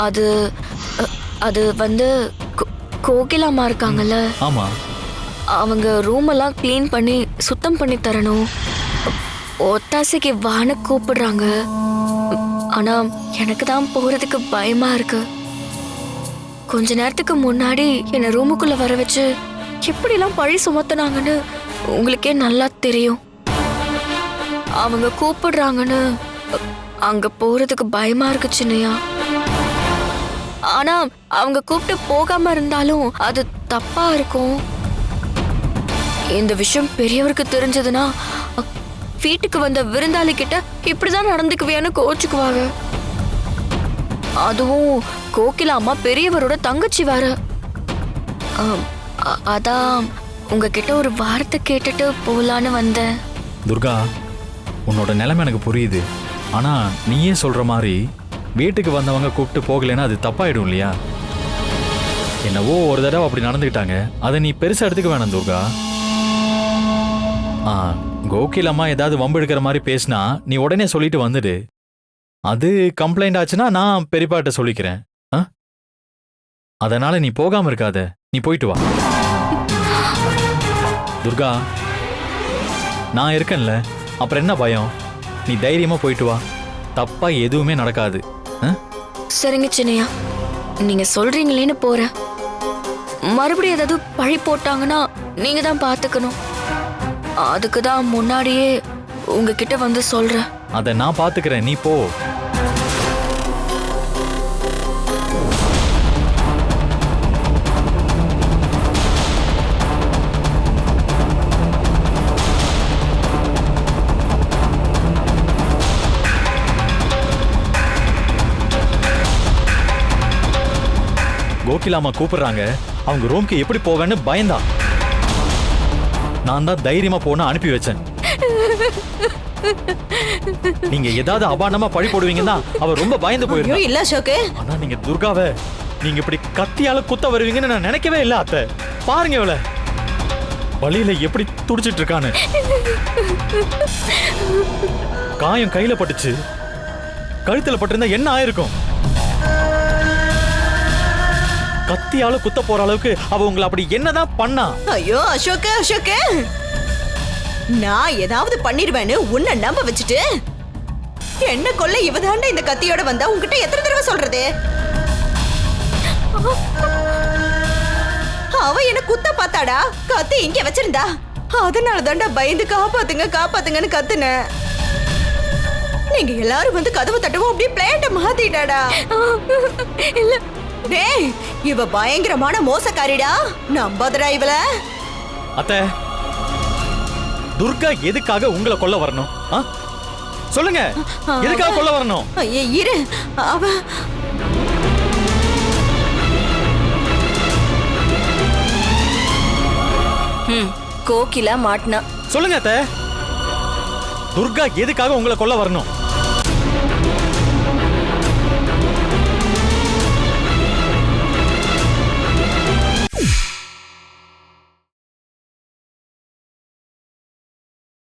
அது அது வந்து கோகிலாமா இருக்காங்கல்ல, ஆமா. அவங்க ரூம் எல்லாம் க்ளீன் பண்ணி சுத்தம் பண்ணி தரணும். ஒத்தாசைக்கு வான்னு கூப்பிடுறாங்க. ஆனா எனக்கு தான் போறதுக்கு பயமா இருக்கு. கொஞ்ச நேரத்துக்கு முன்னாடி என்ன ரூமுக்குள்ள வர வச்சு எப்படிலாம் பழி சுமத்துனாங்கன்னு உங்களுக்கே நல்லா தெரியும். அவங்க கூப்பிடுறாங்கன்னு அங்க போறதுக்கு பயமா இருக்கு சின்னையா. ஆனா அவங்க கூப்பிட்டு போகாம இருந்தாலும் அது தப்பா இருக்கும். இந்த விஷயம் பெரியவருக்கு தெரிஞ்சதுன்னா வீட்டுக்கு வந்த விருந்தாளி கிட்ட இப்படிதான் நடந்துக்குவியான்னு கோச்சுக்குவாங்க. அதுவும் கோகிலாமா பெரியவரோட தங்கச்சி வேற. அதான் உங்ககிட்ட ஒரு வார்த்தை கேட்டுட்டு போலான்னு வந்தேன். துர்கா, உன்னோட நிலைமை எனக்கு புரியுது. ஆனா நீயே சொல்ற மாதிரி வீட்டுக்கு வந்தவங்க கூப்பிட்டு போகலைன்னா அது தப்பாயிடும் இல்லையா? என்னவோ ஒரு தடவை அப்படி நடந்துக்கிட்டாங்க, அதை நீ பெருசா எடுத்துக்க வேணாம் துர்கா. கோகிலம்மா ஏதாவது வம்பு எடுக்கிற மாதிரி பேசினா நீ உடனே சொல்லிட்டு வந்துடு. அது கம்ப்ளைண்ட் ஆச்சுன்னா நான் பெரியப்பாட்ட சொல்லிக்கிறேன். அதனால நீ போகாம இருக்காத, நீ போயிட்டு வா. துர்கா, நான் இருக்கேன்ல, அப்புறம் என்ன பயம்? நீ தைரியமா போயிட்டு வா, தப்பா எதுவுமே நடக்காது. சரிங்க சின்னையா, நீங்க சொல்றீங்களேன்னு போறேன். மறுபடியும் ஏதாவது பழி போட்டாங்கன்னா நீங்க தான் பாத்துக்கணும். அதுக்கு தான் முன்னாடியே உங்ககிட்ட வந்து சொல்றேன். அதை நான் பாத்துக்கிறேன், நீ போ. கோகிலாமா கூப்பிடுறாங்க, அவங்க ரூம்க்கு எப்படி போவேன்னு பயந்தா. நான் தான் தைரியமா போன அனுப்பி வச்சேன். நீங்க ஏதாவது அபாண்டமா பழி போடுவீங்கன்னா அவ ரொம்ப பயந்து போயிருக்கா. இல்ல அசோக்கு, ஆனா நீங்க துர்காவை நீங்க இப்படி கத்தியால குத்த வருவீங்கன்னு நான் நினைக்கவே இல்ல அத்தை. பாருங்க இவள வழியில எப்படி துடிச்சிட்டு இருக்கான்னு. காயம் கையில பட்டுச்சு, கழுத்துல பட்டிருந்தா என்ன ஆயிருக்கும்? கத்தியால குத்த போற அளவுக்கு அவ உங்களை அப்படி என்னதான் பண்ணா? ஐயோ அசோக்கு, அசோக்கு, நான் ஏதாவது பண்ணிடுவேன்னு உன்னை நம்ப வச்சுட்டு என்ன கொல்ல இவதாண்ட இந்த கத்தியோட வந்தா உன்கிட்ட எத்தனை தடவை சொல்றது? அவ என்ன குத்த பார்த்தாடா, கத்தி இங்க வச்சிருந்தா. அதனால தாண்டா பயந்து காப்பாத்துங்க காப்பாத்துங்கன்னு கத்துன. நீங்க எல்லாரும் வந்து கதவு தட்டவும் அப்படியே பிளேட்ட மாத்திட்டாடா. இல்ல டேய், இவ பயங்கரமான மோசக்காரிடா, நம்பாதடா இவள. அத்தை, துர்கா எதுக்காக உங்களை கொல்ல வரணும்? சொல்லுங்க, எதுக்காக கொல்ல வரணும்? இரு, அவ கோகிலா மாட்டினா. சொல்லுங்க அத்தை, துர்கா எதுக்காக உங்களை கொல்ல வரணும்?